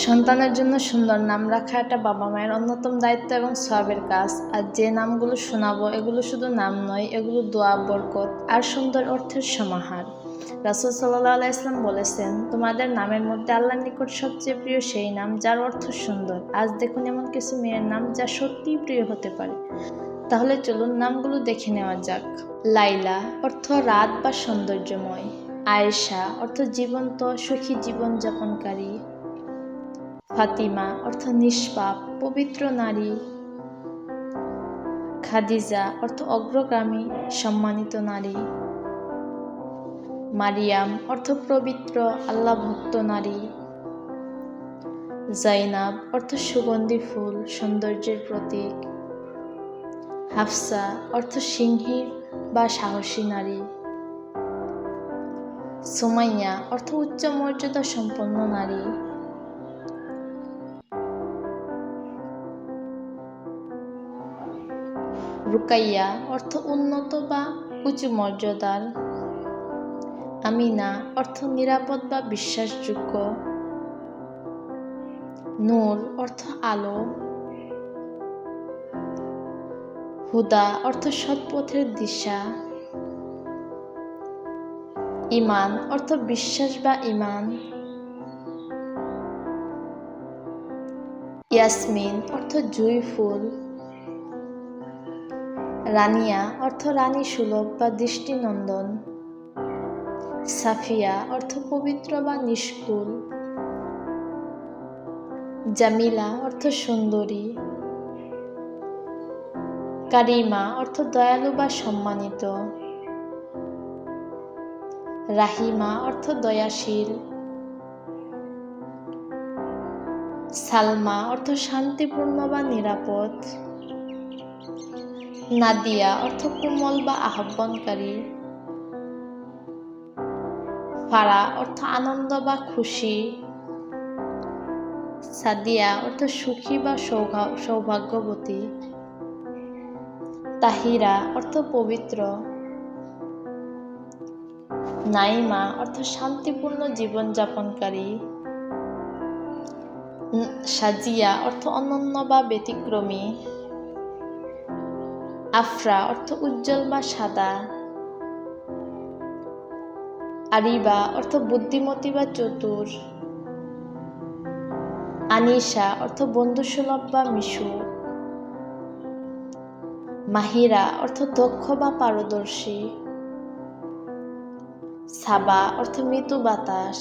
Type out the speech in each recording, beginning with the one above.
সন্তানের জন্য সুন্দর নাম রাখা একটা বাবা মায়ের অন্যতম দায়িত্ব এবং সওয়াবের কাজ। আর যে নামগুলো শোনাবো এগুলো শুধু নাম নয়, এগুলো দোয়া, বরকত আর সুন্দর অর্থের সমাহার। রাসূল সাল্লাল্লাহু আলাইহি ওয়াসাল্লাম বলেছেন, তোমাদের নামের মধ্যে আল্লাহর নিকট সবচেয়ে প্রিয় সেই নাম যার অর্থ সুন্দর। আজ দেখুন এমন কিছু মেয়ের নাম যা সত্যিই প্রিয় হতে পারে। তাহলে চলুন নামগুলো দেখে নেওয়া যাক। লাইলা অর্থ রাত বা সৌন্দর্যময়। আয়েশা অর্থ জীবন্ত, সুখী জীবনযাপনকারী। ফাতিমা অর্থ নিষ্পাপ, পবিত্র নারী। খাদিজা অর্থ অগ্রগামী, সম্মানিত নারী। মারিয়াম অর্থ পবিত্র, আল্লাহ ভক্ত নারী। জাইনাব অর্থ সুগন্ধি ফুল, সৌন্দর্যের প্রতীক। হাফসা অর্থ সিংহী বা সাহসী নারী। সুমাইয়া অর্থ উচ্চ মর্যাদা সম্পন্ন নারী। রুকাইয়া অর্থ উন্নত বা উঁচু মর্যাদার। আমিনা অর্থ নিরাপদ বা বিশ্বাসযোগ্য। নূর অর্থ আলো। হুদা অর্থ সৎ পথের দিশা। ঈমান অর্থ বিশ্বাস বা ঈমান। ইয়াসমিন অর্থ জুঁই ফুল। রানিয়া অর্থ রানী সুলভ বা দৃষ্টিনন্দন। সাফিয়া অর্থ পবিত্র বা নিষ্কুল। জামিলা অর্থ সুন্দরী। কারিমা অর্থ দয়ালু বা সম্মানিত। রাহিমা অর্থ দয়াশীল। সালমা অর্থ শান্তিপূর্ণ বা নিরাপদ। নাদিয়া অর্থ কোমল বা আহ্বানকারী। ফারা অর্থ আনন্দ বা খুশি। সাদিয়া অর্থ সুখী বা সৌভাগ্যবতী। তাহিরা অর্থ পবিত্র। নাইমা অর্থ শান্তিপূর্ণ জীবনযাপনকারী। সাজিয়া অর্থ অনন্য বা ব্যতিক্রমী। আফরা অর্থ উজ্জ্বল বা সাদা। আরিবা অর্থ বুদ্ধিমতী বা চতুর। আনিশা অর্থ বন্ধুসুলভ বা মিশুক। মাহিরা অর্থ দক্ষ বা পারদর্শী। সাবা অর্থ মৃদু বাতাস।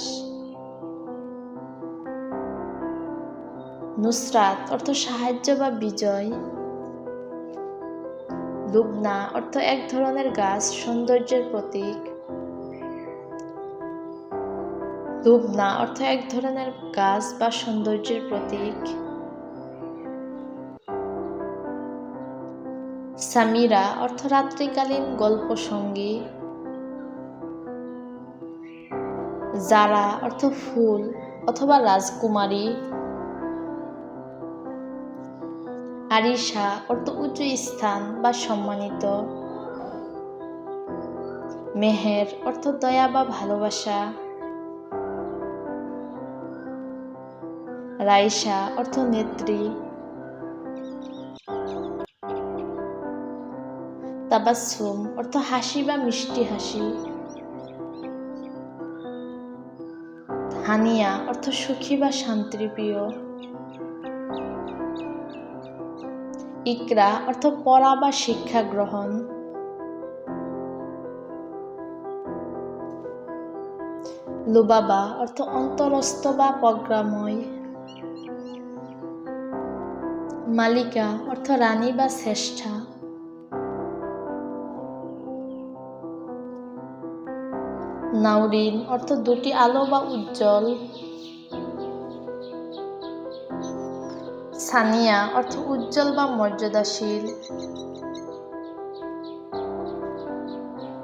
নুসরাত অর্থ সাহায্য বা বিজয়। লুবনা অর্থ এক ধরনের গাছ, সৌন্দর্যের প্রতীক। লুবনা অর্থ এক ধরনের গাছ বা সৌন্দর্যের প্রতীক। সামিরা অর্থ রাত্রিকালীন গল্প সঙ্গী। জারা অর্থ ফুল অথবা রাজকুমারী। আরিশা অর্থ উঁচু স্থান বা সম্মানিত। মেহের অর্থ দয়া বা ভালোবাসা। রাইসা অর্থ নেত্রী। তাবাসসুম অর্থ হাসি বা মিষ্টি হাসি। হানিয়া অর্থ সুখী বা শান্তিপ্রিয়। ইকরা অর্থ পড়া বা শিক্ষা গ্রহণ। লুবাবা অর্থ অন্তরস্থ বা প্রজ্ঞাময়। মালিকা অর্থ রানী বা শ্রেষ্ঠা। নাউরিন অর্থ দুটি আলো বা উজ্জ্বল। সানিয়া অর্থ উজ্জ্বল বা মর্যাদাশীল।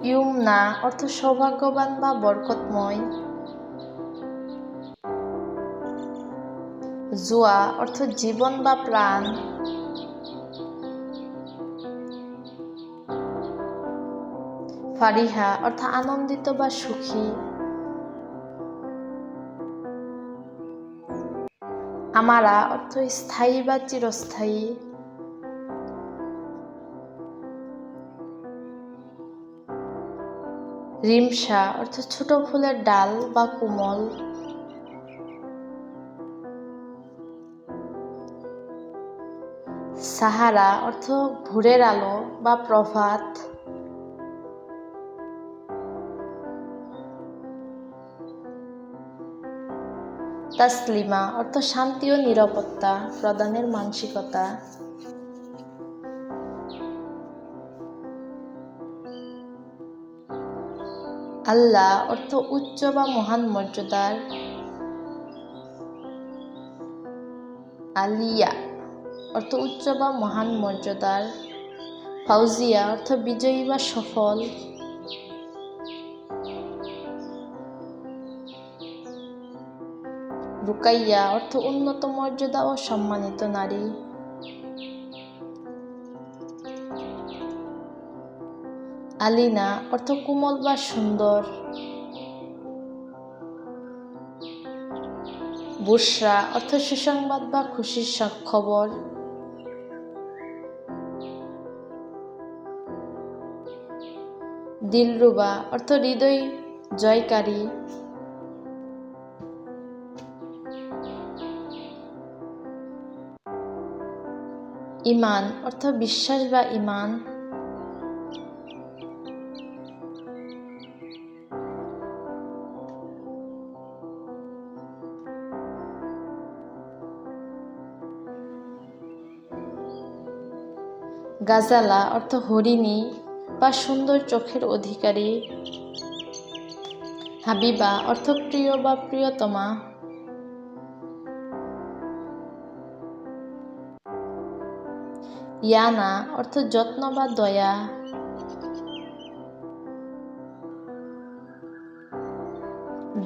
ইউমনা অর্থ সৌভাগ্যবান বা বরকতময়। জুয়া অর্থ জীবন বা প্রাণ। ফারিহা অর্থ আনন্দিত বা সুখী। আমারা অর্থ স্থায়ী বা চিরস্থায়ী। রিমসা অর্থ ছোট ফুলের ডাল বা কোমল। সাহারা অর্থ ভোরের আলো বা প্রভাত। তাসলিমা অর্থ শান্তি ও নিরাপত্তা প্রদানের মানসিকতা। আল্লাহ অর্থ উচ্চ বা মহান মর্যাদার। আলিয়া অর্থ উচ্চ বা মহান মর্যাদার। ফাউজিয়া অর্থ বিজয়ী বা সফল। রুকাইয়া অর্থ উন্নত মর্যাদা ও সম্মানিত নারী। আলিনা অর্থ কোমল বা সুন্দর। বুশরা অর্থ সুসংবাদ বা খুশির খবর। দিলরুবা অর্থ হৃদয় জয়কারী। ঈমান অর্থ বিশ্বাস বা ঈমান। গাজালা অর্থ হরিণী বা সুন্দর চোখের অধিকারী। হাবিবা অর্থ প্রিয় বা প্রিয়তমা। ইয়ানা অর্থ যত্ন বা দয়া।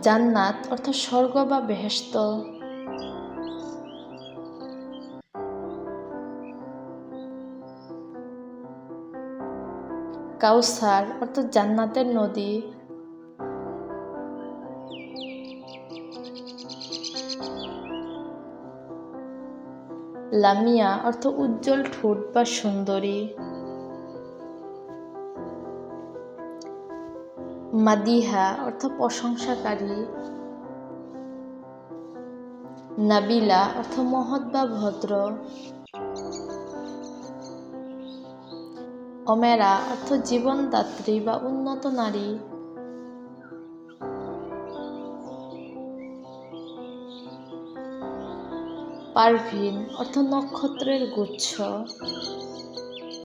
জান্নাত অর্থ স্বর্গ বা বেহেশত। কাউসার অর্থ জান্নাতের নদী। লামিয়া অর্থ উজ্জ্বল ঠোঁট বা সুন্দরী। মাদিহা অর্থ প্রশংসাকারী। নাবিলা অর্থ মহৎ বা ভদ্র। অমেরা অর্থ জীবনদাত্রী বা উন্নত নারী। পারভিন অর্থ নক্ষত্রের গুচ্ছ।